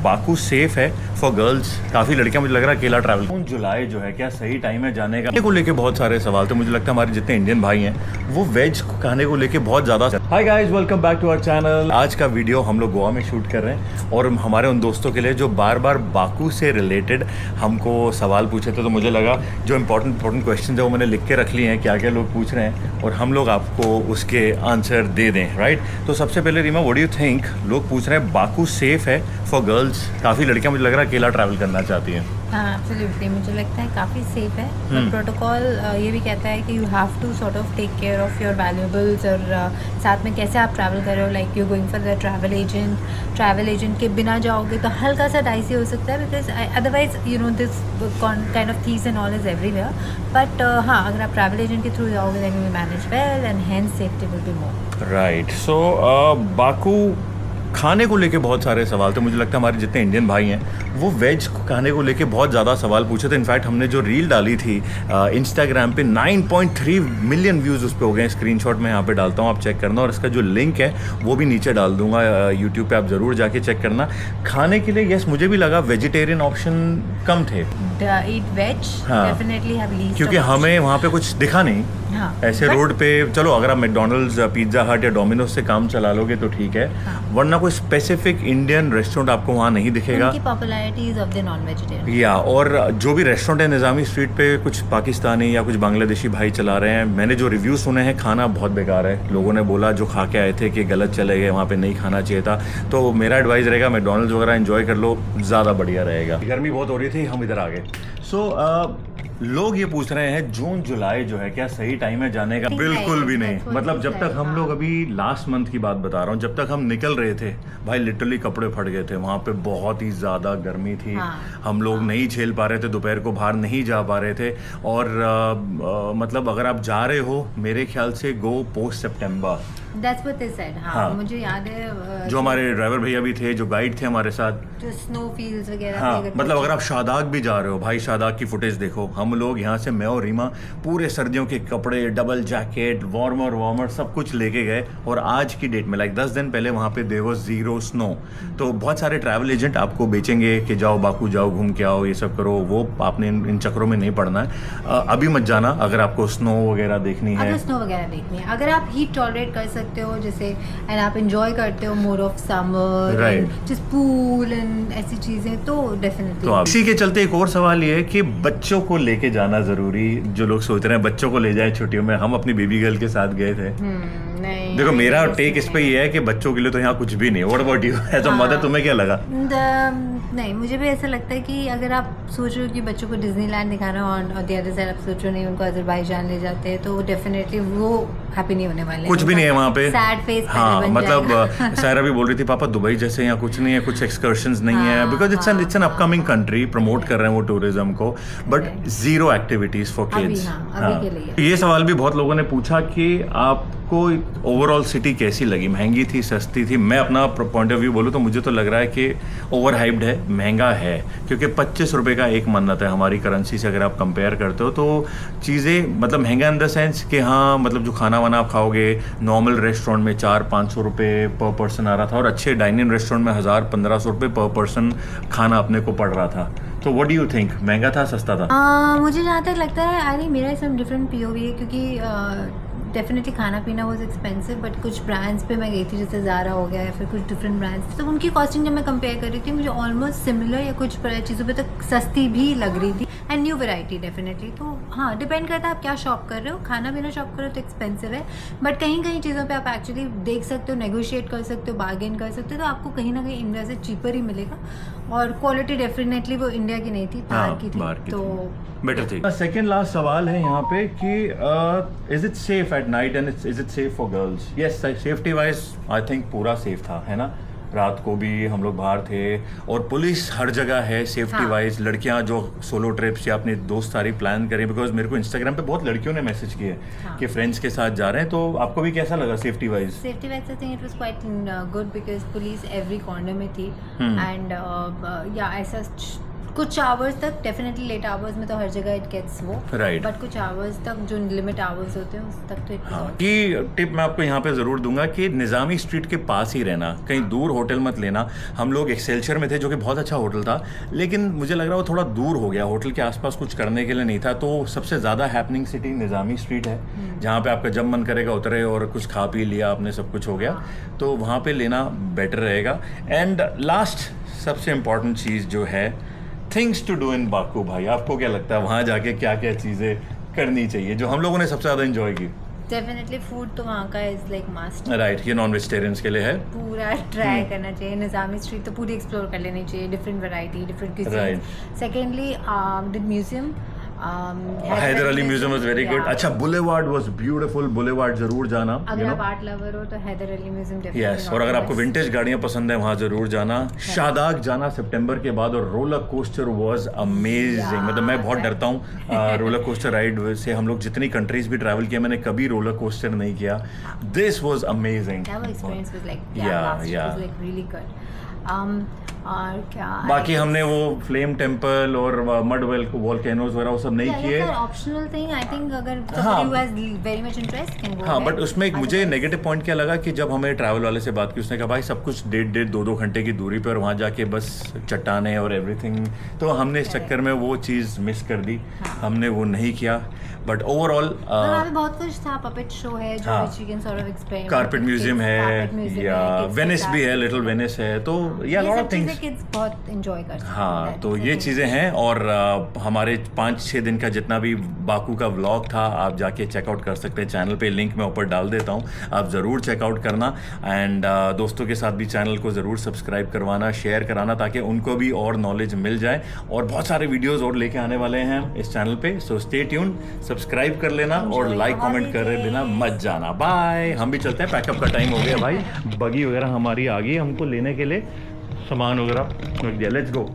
Baku safe है for girls? काफ़ी लड़कियां, मुझे लग रहा है अकेला ट्रैवल। जून जुलाई जो है, क्या सही टाइम है जाने का? को लेके बहुत सारे सवाल थे। मुझे लगता है हमारे जितने इंडियन भाई हैं वो वेज खाने को लेके बहुत ज़्यादा। Hi guys, welcome back to our channel. आज का वीडियो हम लोग गोवा में शूट कर रहे हैं और हमारे उन दोस्तों के लिए जो बार बार बाकू से रिलेटेड हमको सवाल पूछे थे, तो मुझे लगा जो इंपॉर्टेंट क्वेश्चन है वो मैंने लिख के रख लिए हैं, क्या क्या लोग पूछ रहे हैं और हम लोग आपको उसके आंसर दे दें, राइट? तो सबसे पहले Reema, what do you think? लोग पूछ रहे हैं बाकू सेफ है फॉर गर्ल्स? काफ़ी लड़कियां, मुझे लग रहा है अकेला ट्रैवल करना चाहती हैं। हाँ, एब्सोल्युटली मुझे लगता है काफ़ी सेफ है। प्रोटोकॉल ये भी कहता है कि you have to sort of take care of your valuables और साथ में कैसे आप ट्रैवल कर रहे हो, like you going for the travel agent के बिना जाओगे तो हल्का सा डाइसी हो सकता है, because otherwise you know this kind of thieves and all is everywhere. But हाँ, अगर आप ट्रैवल एजेंट के थ्रू जाओगे then you will manage well and hence safety will be more. Right. So Baku खाने को लेके बहुत सारे सवाल थे। मुझे लगता है हमारे जितने इंडियन भाई हैं वो वेज खाने को लेके बहुत ज़्यादा सवाल पूछे थे। इनफैक्ट हमने जो रील डाली थी इंस्टाग्राम पे 9.3 मिलियन व्यूज़ उस पर हो गए। स्क्रीनशॉट मैं यहाँ पे डालता हूँ, आप चेक करना, और इसका जो लिंक है वो भी नीचे डाल दूंगा यूट्यूब पे, आप ज़रूर जाके चेक करना। खाने के लिए यस, मुझे भी लगा वेजिटेरियन ऑप्शन कम थे। ईट वेज, डेफिनेटली हैव लीस्ट, क्योंकि हमें वहाँ पे कुछ दिखा नहीं। हाँ, ऐसे रोड पे चलो, अगर आप मैकडोनल्ड्स, पिज्ज़ा हट या डोमिनोज से काम चला लोगे तो ठीक है, वरना कोई स्पेसिफिक इंडियन रेस्टोरेंट आपको वहाँ नहीं दिखेगा। उनकी popularity is of the non vegetarian. या और जो भी रेस्टोरेंट है निज़ामी स्ट्रीट पे, कुछ पाकिस्तानी या कुछ बांग्लादेशी भाई चला रहे हैं। मैंने जो रिव्यू सुने हैं, खाना बहुत बेकार है। लोगों ने बोला जो खा के आए थे कि गलत चले गए, वहाँ पे नहीं खाना चाहिए था। तो मेरा एडवाइस रहेगा मैकडोनल्ड्स वगैरह एंजॉय कर लो, ज़्यादा बढ़िया रहेगा। गर्मी बहुत हो रही थी, हम इधर आ गए। लोग ये पूछ रहे हैं जून जुलाई जो है, क्या सही टाइम है जाने का? बिल्कुल भी नहीं। मतलब जब तक हम लोग, अभी लास्ट मंथ की बात बता रहा हूँ, जब तक हम निकल रहे थे भाई लिटरली कपड़े फट गए थे। वहाँ पे बहुत ही ज़्यादा गर्मी थी। हम लोग नहीं झेल पा रहे थे, दोपहर को बाहर नहीं जा पा रहे थे। और मतलब अगर आप जा रहे हो, मेरे ख्याल से गो पोस्ट सितंबर। That's what they said. हाँ, मुझे याद है जो हमारे ड्राइवर भैया भी थे, जो गाइड थे हमारे साथ, जो स्नो फील्ड्स वगैरह। हाँ, मतलब अगर आप शादाग भी जा रहे हो भाई, शादाग की फुटेज देखो। हम लोग यहाँ से, मैं और रीमा, पूरे सर्दियों के कपड़े, डबल जैकेट, वार्मर सब कुछ लेके गए। और आज की डेट में लाइक 10 दिन पहले वहाँ पे देयर वाज 0 स्नो। तो बहुत सारे ट्रैवल एजेंट आपको बेचेंगे कि जाओ बाकू जाओ, घूम के आओ, ये सब करो। वो आपने इन चक्करों में नहीं पड़ना है। अभी मत जाना अगर आपको स्नो वगैरह देखनी है। अगर आप हीट टॉलरेट कर सकते हो, जैसे एंड आप एंजॉय करते हो more of summer and just pool and ऐसी चीजें, तो डेफिनेटली। तो इसी के चलते एक और सवाल ये है कि बच्चों को लेके जाना जरूरी। जो लोग सोच रहे हैं बच्चों को ले जाए छुट्टियों में, हम अपनी बेबी गर्ल के साथ गए थे। नहीं, देखो मेरा टेक इस पे ये है कि बच्चों के लिए तो यहाँ कुछ भी नहीं। What about you as a mother, तुम्हें क्या लगा? नहीं, मुझे भी ऐसा लगता है कि अगर आप सोच रहे हो कि बच्चों को डिज्नीलैंड दिखाना और द अदर साइड आप सोच रहे हो नहीं, उनको अजरबैजान ले जाते हैं, तो डेफिनेटली वो हैप्पी नहीं होने वाले। कुछ भी नहीं है वहाँ पे, सैड फेस। हाँ, मतलब सायरा भी बोल रही थी पापा दुबई जैसे यहाँ कुछ नहीं है, कुछ एक्सकर्शंस नहीं है, because it's an upcoming country, promote कर रहे हैं वो टूरिज्म को, बट 0 एक्टिविटीज फॉर किड्स। ये सवाल भी बहुत लोगों ने पूछा कि आपको ओवरऑल सिटी कैसी लगी, महंगी थी, सस्ती थी? मैं अपना पॉइंट ऑफ व्यू बोलूँ तो मुझे तो लग रहा है कि ओवर हाइप्ड है, महंगा है, क्योंकि 25 रुपये का एक मन्नत है हमारी करेंसी से। अगर आप कंपेयर करते हो तो चीज़ें मतलब महंगा इन द सेंस कि हाँ, मतलब जो खाना वाना आप खाओगे नॉर्मल रेस्टोरेंट में 400-500 रुपये पर पर्सन आ रहा था, और अच्छे डाइनिंग रेस्टोरेंट में 1000-1500 रुपये पर पर्सन खाना अपने को पड़ रहा था। तो व्हाट डू यू थिंक, महंगा था सस्ता था? मुझे जहाँ तक लगता है, आई थिंक मेरा सम डिफरेंट पीओवी है, क्योंकि डेफिनेटली खाना पीना वॉज एक्सपेंसिव, बट कुछ ब्रांड्स पे मैं गई थी, जैसे ज़ारा हो गया या फिर कुछ डिफरेंट ब्रांड्स, तो उनकी कॉस्टिंग जब मैं कंपेयर कर रही थी, मुझे ऑलमोस्ट सिमिलर या कुछ चीज़ों पे तो सस्ती भी लग रही थी, एंड न्यू वैरायटी डेफिनेटली। तो हाँ, डिपेंड करता है आप क्या शॉप कर रहे हो। खाना पीना शॉप कर रहे हो तो एक्सपेंसिव है, बट कहीं कहीं चीज़ों पे आप एक्चुअली देख सकते हो, नेगोशिएट कर सकते हो, बार्गेन कर सकते हो, तो आपको कहीं ना कहीं इंडिया से चीपर ही मिलेगा। और क्वालिटी डेफिनेटली वो इंडिया की नहीं थी, बाहर की थी, तो बेटर थी। सेकंड लास्ट सवाल है यहाँ पे कि is it safe at night and is it safe for girls? Yes, safety wise I think पूरा सेफ था, है ना? रात को भी हम लोग बाहर थे और पुलिस हर जगह है सेफ्टी वाइज। लड़कियां जो सोलो ट्रिप्स या अपने दोस्त सारी प्लान करें, बिकॉज मेरे को इंस्टाग्राम पे बहुत लड़कियों ने मैसेज किए कि फ्रेंड्स के साथ जा रहे हैं। तो आपको भी कैसा लगा safety wise? Safety wise I think it was quite good, because police every corner में थी, एंड या ऐसा कुछ आवर्स तक डेफिनेटली लेट आवर्स में तो हर जगह इट गेट्स वो Right. बट कुछ आवर्स तक जो लिमिट आवर्स होते हैं उस तक तो हाँ, कि टिप मैं आपको यहाँ पे ज़रूर दूंगा कि निज़ामी स्ट्रीट के पास ही रहना, कहीं दूर होटल मत लेना। हम लोग एक्सेलशियर में थे जो कि बहुत अच्छा होटल था, लेकिन मुझे लग रहा है वो थोड़ा दूर हो गया, होटल के आसपास कुछ करने के लिए नहीं था। तो सबसे ज़्यादा हैपनिंग सिटी निज़ामी स्ट्रीट है, जहाँ पे आपका जब मन करेगा उतरे और कुछ खा पी लिया आपने, सब कुछ हो गया, तो वहाँ पे लेना बेटर रहेगा। एंड लास्ट सबसे इम्पॉर्टेंट चीज़ जो है, things to do in Baku. भाई आपको क्या लगता है वहाँ जाके क्या क्या चीज़ें करनी चाहिए जो हम लोगों ने सबसे ज़्यादा एंजॉय की? डेफिनेटली फूड तो वहाँ का इज लाइक मस्ट। राइट, ये नॉन वेजिटेरियंस के लिए है, पूरा ट्राई करना चाहिए। निज़ामी स्ट्रीट तो पूरी एक्सप्लोर कर लेनी चाहिए, different variety, different cuisine. Secondly the museum, Haidar Ali museum was very good. अच्छा, बुलेवार्ड वाज ब्यूटीफुल, बुलेवार्ड जरूर जाना। अगर आप आर्ट लवर हो तो Haidar Ali museum definitely. Yes, और अगर आपको विंटेज गाड़ियां पसंद है वहां जरूर जाना। शादाग जाना सितंबर के बाद, और रोलर कोस्टर वाज अमेजिंग। मतलब मैं बहुत डरता हूँ रोलर कोस्टर राइड से। हम लोग जितनी कंट्रीज भी ट्रैवल किया, मैंने कभी रोलर कोस्टर नहीं किया। This was amazing. That experience was like या रियली गुड। और क्या बाकी हमने वो फ्लेम टेम्पल और मड वोल्केनोज वगैरह वो सब नहीं किए। ऑप्शनल थिंग आई थिंक, अगर हाँ, you has very much interest can go. हाँ, बट उसमें एक मुझे नेगेटिव पॉइंट क्या लगा कि जब हमें ट्रैवल वाले से बात की, उसने कहा भाई सब कुछ 1.5-2 घंटे की दूरी पे, और वहाँ जाके बस चट्टाने और एवरीथिंग, तो हमने इस चक्कर में वो चीज़ मिस कर दी। हमने वो नहीं किया। बट ओवरऑल बहुत कुछ था। पपेट शो है जो you can sort of experiment, carpet museum है, या वेनिस भी है, लिटिल वेनिस है, तो या लॉट ऑफ थिंग्स किड्स बहुत एंजॉय कर सकते हैं। हाँ, तो ये चीज़ें हैं। और हमारे 5-6 दिन का जितना भी बाकू का व्लॉग था, आप जाके चेकआउट कर सकते हैं चैनल पे, लिंक मैं ऊपर डाल देता हूँ, आप ज़रूर चेकआउट करना। एंड दोस्तों के साथ भी चैनल को ज़रूर सब्सक्राइब करवाना, शेयर कराना, ताकि उनको भी और नॉलेज मिल जाए। और बहुत सारे वीडियोज़ और लेके आने वाले हैं इस चैनल पे, सो स्टे ट्यून, सब्सक्राइब कर लेना और लाइक कमेंट करे बिना मत जाना। बाय। हम भी चलते हैं, पैकअप का टाइम हो गया भाई। बगी वगैरह हमारी आ गई हमको लेने के लिए, सामान वगैरह रख दिया। Let's go.